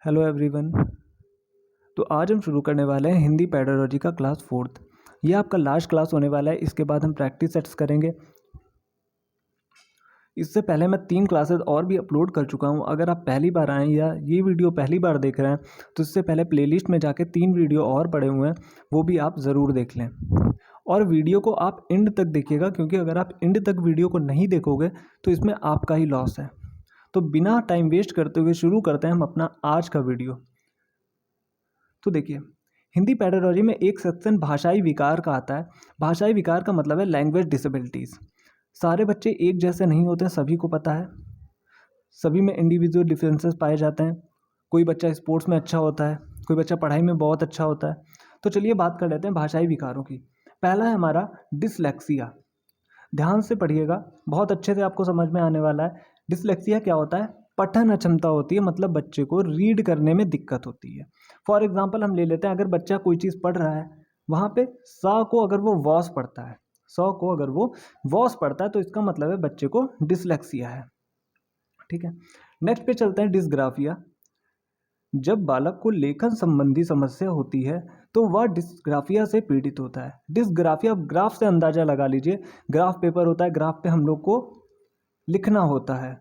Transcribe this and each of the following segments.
Hello everyone. तो आज हम शुरू करने वाले हैं हिंदी पेडागोजी का क्लास 4th। ये आपका लास्ट क्लास होने वाला है। इसके बाद हम प्रैक्टिस सेट्स करेंगे। इससे पहले मैं 3 क्लासेस और भी अपलोड कर चुका हूँ। अगर आप पहली बार आएँ या ये वीडियो पहली बार देख रहे हैं तो इससे पहले प्लेलिस्ट में जाके 3 वीडियो और पड़े हुए हैं, वो भी आप ज़रूर देख लें। और वीडियो को आप एंड तक देखिएगा, क्योंकि अगर आप एंड तक वीडियो को नहीं देखोगे तो इसमें आपका ही लॉस है। तो बिना टाइम वेस्ट करते हुए शुरू करते हैं हम अपना आज का वीडियो। तो देखिए, हिंदी पेडागोजी में एक सेक्शन भाषाई विकार का आता है। भाषाई विकार का मतलब है लैंग्वेज डिसेबिलिटीज़। सारे बच्चे एक जैसे नहीं होते हैं, सभी को पता है। सभी में इंडिविजुअल डिफरेंसेस पाए जाते हैं। कोई बच्चा स्पोर्ट्स में अच्छा होता है, कोई बच्चा पढ़ाई में बहुत अच्छा होता है। तो चलिए बात कर लेते हैं भाषाई विकारों की। पहला है हमारा डिसलेक्सिया। ध्यान से पढ़िएगा, बहुत अच्छे से आपको समझ में आने वाला है। डिसलेक्सिया क्या होता है? पठन अक्षमता होती है, मतलब बच्चे को रीड करने में दिक्कत होती है। फॉर एग्जांपल हम ले लेते हैं, अगर बच्चा कोई चीज़ पढ़ रहा है, वहाँ पे सा को अगर वो वॉस पढ़ता है, सौ को अगर वो वॉस पढ़ता है, तो इसका मतलब है बच्चे को डिसलेक्सिया है। ठीक है, नेक्स्ट पे चलते हैं डिसग्राफिया। जब बालक को लेखन संबंधी समस्या होती है तो वह डिस्ग्राफिया से पीड़ित होता है। डिस्ग्राफिया, ग्राफ से अंदाजा लगा लीजिए। ग्राफ पेपर होता है, ग्राफ पे हम लोग को लिखना होता है,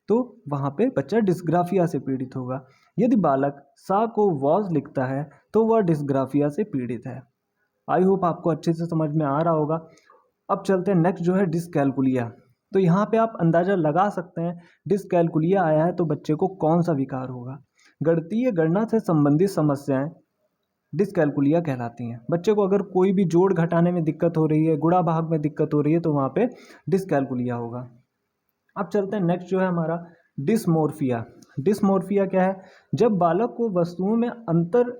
तो वहाँ पे बच्चा डिस्ग्राफिया से पीड़ित होगा। यदि बालक सा को वॉज लिखता है तो वह डिस्ग्राफिया से पीड़ित है। आई होप आपको अच्छे से समझ में आ रहा होगा। अब चलते हैं नेक्स्ट, जो है डिसकैलकुलिया। तो यहाँ पे आप अंदाज़ा लगा सकते हैं, डिसकैलकुलिया आया है तो बच्चे को कौन सा विकार होगा। गणितीय गणना से संबंधित समस्याएं डिसकैलकुलिया कहलाती हैं। बच्चे को अगर कोई भी जोड़ घटाने में दिक्कत हो रही है, गुणा भाग में दिक्कत हो रही है, तो वहाँ पे डिसकैलकुलिया होगा। अब चलते हैं नेक्स्ट, जो है हमारा डिसमोर्फिया। डिसमोर्फिया क्या है? जब बालक को वस्तुओं में अंतर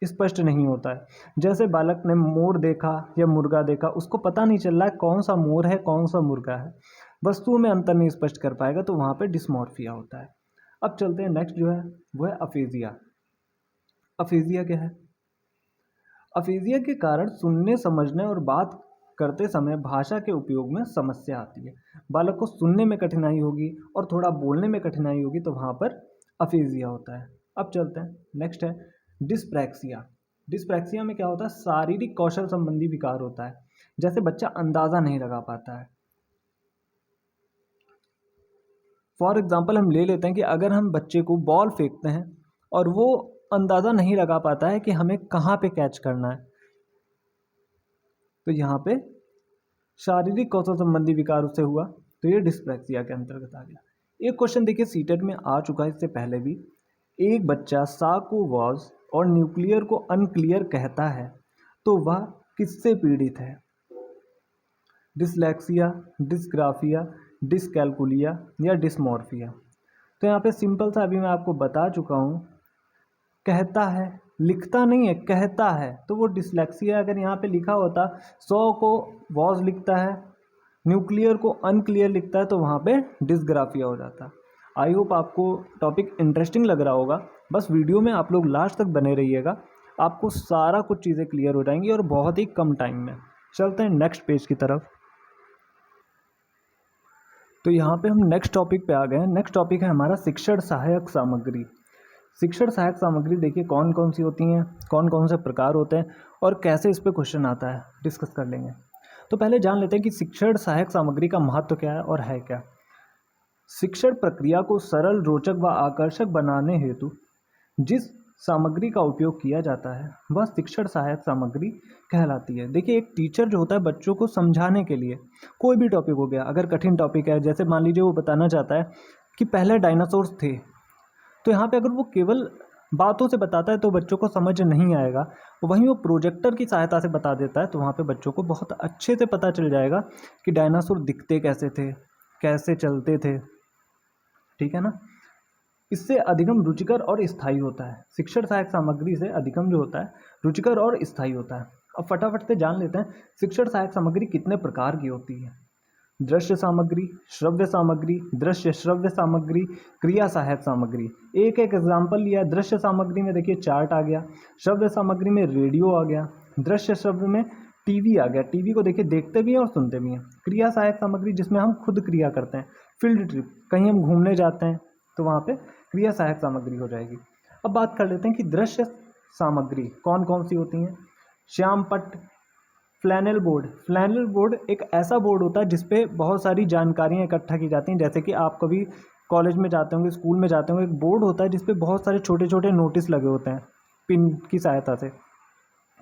स्पष्ट नहीं होता है। जैसे बालक ने मोर देखा या मुर्गा देखा, उसको पता नहीं चल रहा है कौन सा मोर है कौन सा मुर्गा है, वस्तुओं में अंतर नहीं स्पष्ट कर पाएगा, तो वहाँ पे डिसमोर्फिया होता है। अब चलते हैं नेक्स्ट, जो है वो है अफेजिया। अफेजिया क्या है? अफेजिया के कारण सुनने, समझने और बात करते समय भाषा के उपयोग में समस्या आती है। बालक को सुनने में कठिनाई होगी और थोड़ा बोलने में कठिनाई होगी, तो वहाँ पर अफेजिया होता है। अब चलते हैं नेक्स्ट है डिस्प्रैक्सिया। डिस्प्रैक्सिया में क्या होता है? शारीरिक कौशल संबंधी विकार होता है। जैसे बच्चा अंदाज़ा नहीं लगा पाता है। फॉर एग्जाम्पल हम ले लेते हैं कि अगर हम बच्चे को बॉल फेंकते हैं और वो अंदाज़ा नहीं लगा पाता है कि हमें कहाँ पे कैच करना है, तो यहाँ पे शारीरिक कौशल संबंधी विकार उससे हुआ, तो ये डिस्प्रैक्सिया के अंतर्गत आ गया। एक क्वेश्चन देखिए सीटेट में आ चुका है इससे पहले भी। एक बच्चा सा को वॉज और न्यूक्लियर को अनक्लियर कहता है, तो वह किससे पीड़ित है? डिसलेक्सिया, डिस्ग्राफिया, डिसकैलकुलिया या डिसमॉर्फिया? तो यहाँ पे सिंपल सा अभी मैं आपको बता चुका हूँ, कहता है, लिखता नहीं है, कहता है, तो वो डिसलेक्सिया। अगर यहाँ पे लिखा होता 100 को वॉज लिखता है, न्यूक्लियर को अनक्लियर लिखता है, तो वहाँ पे डिसग्राफिया हो जाता। आई होप आपको टॉपिक इंटरेस्टिंग लग रहा होगा। बस वीडियो में आप लोग लास्ट तक बने रहिएगा, आपको सारा कुछ चीज़ें क्लियर हो जाएंगी और बहुत ही कम टाइम में। चलते हैं नेक्स्ट पेज की तरफ। तो यहाँ पे हम नेक्स्ट टॉपिक पे आ गए हैं। नेक्स्ट टॉपिक है हमारा शिक्षण सहायक सामग्री। शिक्षण सहायक सामग्री देखिए कौन कौन सी होती हैं, कौन कौन से प्रकार होते हैं और कैसे इस पर क्वेश्चन आता है, डिस्कस कर लेंगे। तो पहले जान लेते हैं कि शिक्षण सहायक सामग्री का महत्व क्या है और है क्या। शिक्षण प्रक्रिया को सरल, रोचक व आकर्षक बनाने हेतु जिस सामग्री का उपयोग किया जाता है वह शिक्षण सहायक सामग्री कहलाती है। देखिए, एक टीचर जो होता है बच्चों को समझाने के लिए, कोई भी टॉपिक हो गया, अगर कठिन टॉपिक है, जैसे मान लीजिए वो बताना चाहता है कि पहले डायनासोर्स थे, तो यहाँ पे अगर वो केवल बातों से बताता है तो बच्चों को समझ नहीं आएगा। वहीं वो प्रोजेक्टर की सहायता से बता देता है तो वहाँ पे बच्चों को बहुत अच्छे से पता चल जाएगा कि डायनासोर दिखते कैसे थे, कैसे चलते थे। ठीक है ना? इससे अधिगम रुचिकर और स्थायी होता है। शिक्षण सहायक सामग्री से अधिगम जो होता है रुचिकर और स्थायी होता है। अब फटाफट से जान लेते हैं शिक्षण सहायक सामग्री कितने प्रकार की होती है। दृश्य सामग्री, श्रव्य सामग्री, दृश्य श्रव्य सामग्री, क्रिया सहायक सामग्री। एक एक एग्जाम्पल लिया। दृश्य सामग्री में देखिए चार्ट आ गया, श्रव्य सामग्री में रेडियो आ गया, दृश्य श्रव्य में टीवी आ गया, टीवी को देखिए देखते भी हैं और सुनते भी हैं। क्रिया सहायक सामग्री जिसमें हम खुद क्रिया करते हैं, फील्ड ट्रिप, कहीं हम घूमने जाते हैं तो वहाँ पे क्रिया सहायक सामग्री हो जाएगी। अब बात कर लेते हैं कि दृश्य सामग्री कौन कौन सी होती हैं। श्यामपट्ट, फ्लैनल बोर्ड। फ्लैनल बोर्ड एक ऐसा बोर्ड होता है जिसपे बहुत सारी जानकारियाँ इकट्ठा की जाती हैं। जैसे कि आप कभी कॉलेज में जाते होंगे, स्कूल में जाते होंगे, एक बोर्ड होता है जिसपे बहुत सारे छोटे छोटे नोटिस लगे होते हैं पिन की सहायता से,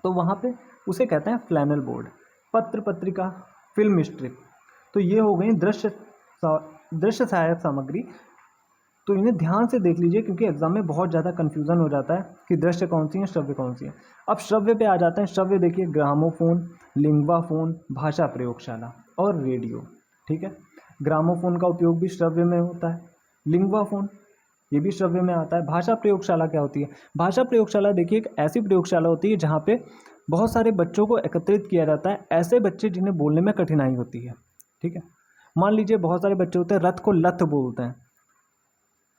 तो वहाँ पे उसे कहते हैं फ्लैनल बोर्ड। पत्र पत्रिका, फिल्म स्ट्रिप, तो ये हो गई दृश्य सहायक सामग्री। तो इन्हें ध्यान से देख लीजिए क्योंकि एग्जाम में बहुत ज़्यादा कन्फ्यूज़न हो जाता है कि दृश्य कौन सी है, श्रव्य कौन सी है। अब श्रव्य पे आ जाते हैं। श्रव्य देखिए, ग्रामोफोन, लिंग्वाफोन, भाषा प्रयोगशाला और रेडियो। ठीक है, ग्रामोफोन का उपयोग भी श्रव्य में होता है। लिंग्वाफोन ये भी श्रव्य में आता है। भाषा प्रयोगशाला क्या होती है? भाषा प्रयोगशाला देखिए एक ऐसी प्रयोगशाला होती है जहाँ पे बहुत सारे बच्चों को एकत्रित किया जाता है, ऐसे बच्चे जिन्हें बोलने में कठिनाई होती है। ठीक है, मान लीजिए बहुत सारे बच्चे होते हैं रथ को लथ बोलते हैं,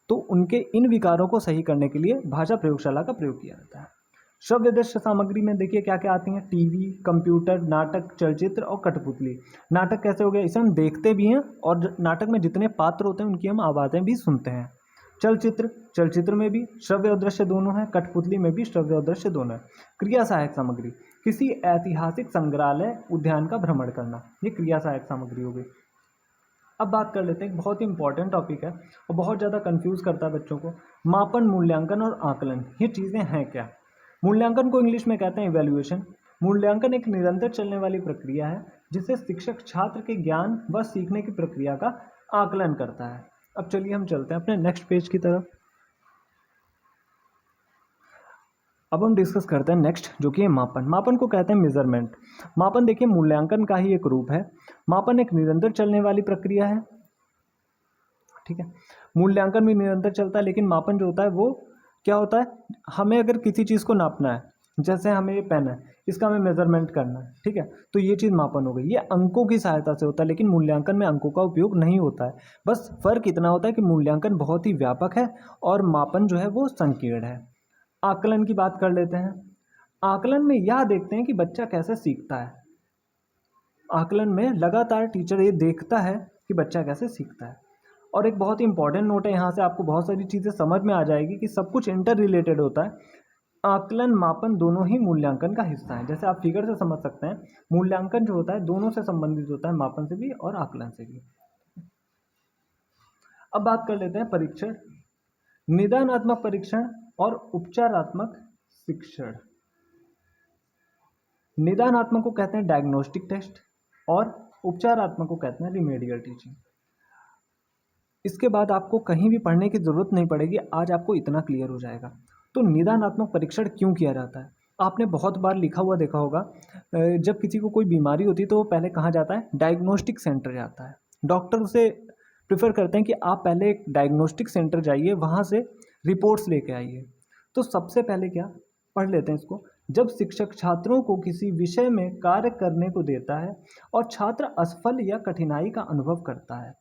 तो उनके इन विकारों को सही करने के लिए भाषा प्रयोगशाला का प्रयोग किया जाता है। श्रव्य दृश्य सामग्री में देखिए क्या क्या आती हैं। टीवी, कंप्यूटर, नाटक, चलचित्र और कठपुतली। नाटक कैसे हो गया? इसे हम देखते भी हैं और नाटक में जितने पात्र होते हैं उनकी हम आवाज़ें भी सुनते हैं। चलचित्र में भी श्रव्य और दृश्य दोनों हैं। कठपुतली में भी श्रव्य और दृश्य दोनों है। क्रिया सहायक सामग्री, किसी ऐतिहासिक संग्रहालय, उद्यान का भ्रमण करना, ये क्रिया सहायक सामग्री हो गई। अब बात कर लेते हैं, एक बहुत ही इंपॉर्टेंट टॉपिक है और बहुत ज़्यादा कंफ्यूज करता है बच्चों को। मापन, मूल्यांकन और आकलन, ये चीज़ें हैं क्या? मूल्यांकन को इंग्लिश में कहते हैं इवैल्यूएशन। मूल्यांकन एक निरंतर चलने वाली प्रक्रिया है जिससे शिक्षक छात्र के ज्ञान व सीखने की प्रक्रिया का आकलन करता है। अब चलिए हम चलते हैं अपने नेक्स्ट पेज की तरफ। अब हम डिस्कस करते हैं नेक्स्ट, जो कि है मापन। मापन को कहते हैं मेजरमेंट। मापन देखिए मूल्यांकन का ही एक रूप है। मापन एक निरंतर चलने वाली प्रक्रिया है। ठीक है, मूल्यांकन भी निरंतर चलता है, लेकिन मापन जो होता है वो क्या होता है? हमें अगर किसी चीज़ को नापना है, जैसे हमें ये पेन है, इसका हमें मेजरमेंट करना है। ठीक है, तो ये चीज़ मापन हो गई। ये अंकों की सहायता से होता है, लेकिन मूल्यांकन में अंकों का उपयोग नहीं होता है। बस फर्क इतना होता है कि मूल्यांकन बहुत ही व्यापक है और मापन जो है वो संकीर्ण है। आकलन की बात कर लेते हैं। आकलन में यह देखते हैं कि बच्चा कैसे सीखता है। आकलन में लगातार टीचर ये देखता है कि बच्चा कैसे सीखता है। और एक बहुत ही इंपॉर्टेंट नोट है, यहाँ से आपको बहुत सारी चीज़ें समझ में आ जाएगी कि सब कुछ इंटर रिलेटेड होता है। आकलन, मापन दोनों ही मूल्यांकन का हिस्सा है। जैसे आप फिगर से समझ सकते हैं, मूल्यांकन जो होता है दोनों से संबंधित होता है, मापन से भी और आकलन से भी। अब बात कर लेते हैं परीक्षण, निदानात्मक परीक्षण और उपचारात्मक शिक्षण। निदानात्मक को कहते हैं डायग्नोस्टिक टेस्ट और उपचारात्मक को कहते हैं रिमेडियल टीचिंग। इसके बाद आपको कहीं भी पढ़ने की ज़रूरत नहीं पड़ेगी, आज आपको इतना क्लियर हो जाएगा। तो निदानात्मक परीक्षण क्यों किया जाता है? आपने बहुत बार लिखा हुआ देखा होगा, जब किसी को कोई बीमारी होती है तो वो पहले कहाँ जाता है? डायग्नोस्टिक सेंटर जाता है। डॉक्टर उसे प्रेफर करते हैं कि आप पहले एक डायग्नोस्टिक सेंटर जाइए, वहाँ से रिपोर्ट्स लेके आइए। तो सबसे पहले क्या, पढ़ लेते हैं इसको। जब शिक्षक छात्रों को किसी विषय में कार्य करने को देता है और छात्र असफल या कठिनाई का अनुभव करता है,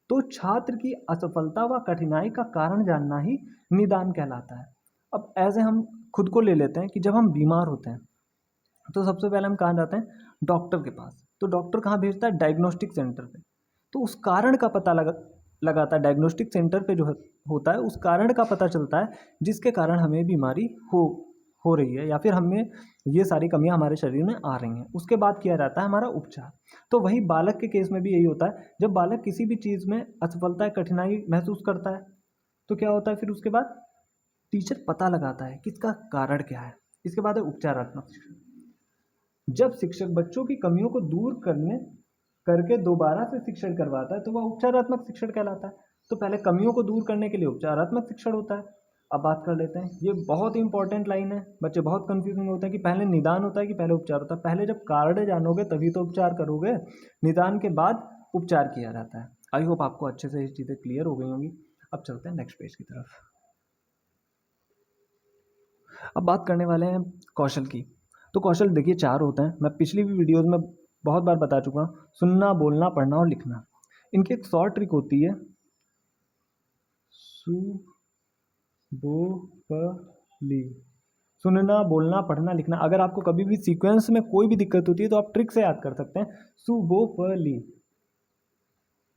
तो छात्र की असफलता व कठिनाई का कारण जानना ही निदान कहलाता है। अब ऐसे हम खुद को ले लेते हैं कि जब हम बीमार होते हैं तो सबसे पहले हम कहाँ जाते हैं? डॉक्टर के पास। तो डॉक्टर कहाँ भेजता है? डायग्नोस्टिक सेंटर पे। तो उस कारण का पता लगाता है डायग्नोस्टिक सेंटर पे, जो होता है उस कारण का पता चलता है जिसके कारण हमें बीमारी हो रही है या फिर हमें ये सारी कमियां हमारे शरीर में आ रही हैं। उसके बाद किया जाता है हमारा उपचार। तो वही बालक के केस में भी यही होता है। जब बालक किसी भी चीज़ में असफलता, कठिनाई महसूस करता है तो क्या होता है? फिर उसके बाद टीचर पता लगाता है कि इसका कारण क्या है। इसके बाद है उपचारात्मक शिक्षण। जब शिक्षक बच्चों की कमियों को दूर करके दोबारा से शिक्षण करवाता है तो वह उपचारात्मक शिक्षण कहलाता है। तो पहले कमियों को दूर करने के लिए उपचारात्मक शिक्षण होता है। अब बात कर लेते हैं, ये बहुत ही इंपॉर्टेंट लाइन है, बच्चे बहुत कंफ्यूजिंग होते हैं कि पहले निदान होता है कि पहले उपचार होता है। पहले जब कारण जानोगे तभी तो उपचार करोगे, निदान के बाद उपचार किया जाता है। आई होप आपको अच्छे से ये चीज़ें क्लियर हो गई होंगी। अब चलते हैं नेक्स्ट पेज की तरफ। अब बात करने वाले हैं कौशल की। तो कौशल देखिए 4 होते हैं, मैं पिछली भी वीडियोज़ में बहुत बार बता चुका हूँ। सुनना, बोलना, पढ़ना और लिखना। इनकी एक शॉर्ट ट्रिक होती है, ली। सुनना, बोलना, पढ़ना, लिखना। अगर आपको कभी भी सीक्वेंस में कोई भी दिक्कत होती है तो आप ट्रिक से याद कर सकते हैं, ली।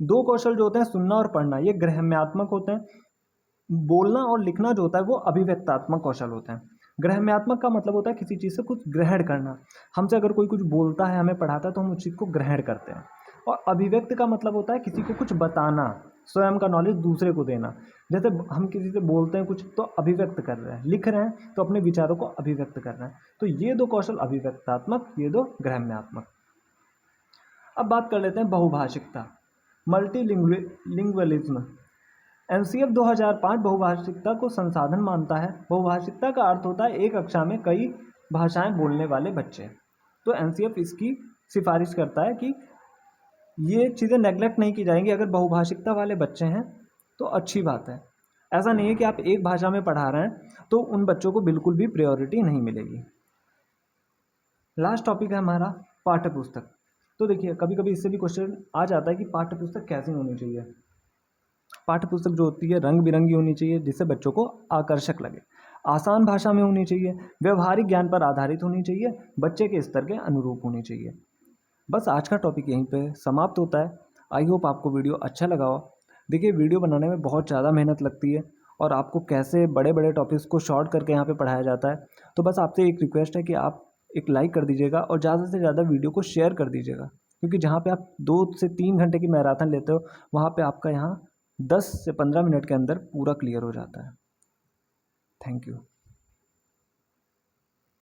2 कौशल जो होते हैं सुनना और पढ़ना, ये ग्रहम्यात्मक होते हैं। बोलना और लिखना जो होता है वो अभिव्यक्तात्मक कौशल होते हैं। ग्रहम्यात्मक का मतलब होता है किसी चीज़ से कुछ ग्रहण करना। हमसे अगर कोई कुछ बोलता है, हमें पढ़ाता है, तो हम उस चीज़ को ग्रहण करते हैं। और अभिव्यक्त का मतलब होता है किसी को कुछ बताना, स्वयं का नॉलेज दूसरे को देना। जैसे हम किसी से बोलते हैं कुछ तो अभिव्यक्त कर रहे हैं, लिख रहे हैं तो अपने विचारों को अभिव्यक्त कर रहे हैं। तो ये दो कौशल अभिव्यक्तात्मक, ये दो ग्रहम्यात्मक। अब बात कर लेते हैं बहुभाषिकता, मल्टीलिंगुअलिज्म। एनसीएफ 2005 बहुभाषिकता को संसाधन मानता है। बहुभाषिकता का अर्थ होता है एक कक्षा में कई भाषाएं बोलने वाले बच्चे। तो एनसीएफ इसकी सिफारिश करता है कि ये चीज़ें नेगलेक्ट नहीं की जाएंगी। अगर बहुभाषिकता वाले बच्चे हैं तो अच्छी बात है। ऐसा नहीं है कि आप एक भाषा में पढ़ा रहे हैं तो उन बच्चों को बिल्कुल भी प्रायोरिटी नहीं मिलेगी। लास्ट टॉपिक है हमारा पाठ्य पुस्तक। तो देखिए, कभी कभी इससे भी क्वेश्चन आ जाता है कि पाठ्य पुस्तक कैसी होनी चाहिए। पाठ्य पुस्तक जो होती है रंग बिरंगी होनी चाहिए, जिससे बच्चों को आकर्षक लगे। आसान भाषा में होनी चाहिए, व्यवहारिक ज्ञान पर आधारित होनी चाहिए, बच्चे के स्तर के अनुरूप होनी चाहिए। बस आज का टॉपिक यहीं पे समाप्त होता है। आई होप आपको वीडियो अच्छा लगा हो। देखिए, वीडियो बनाने में बहुत ज़्यादा मेहनत लगती है और आपको कैसे बड़े बड़े टॉपिक्स को शॉर्ट करके यहाँ पे पढ़ाया जाता है। तो बस आपसे एक रिक्वेस्ट है कि आप एक लाइक कर दीजिएगा और ज़्यादा से ज़्यादा वीडियो को शेयर कर दीजिएगा, क्योंकि जहाँ पे आप 2 से 3 घंटे की मैराथन लेते हो, वहाँ पे आपका यहाँ 10 से 15 मिनट के अंदर पूरा क्लियर हो जाता है। Thank you.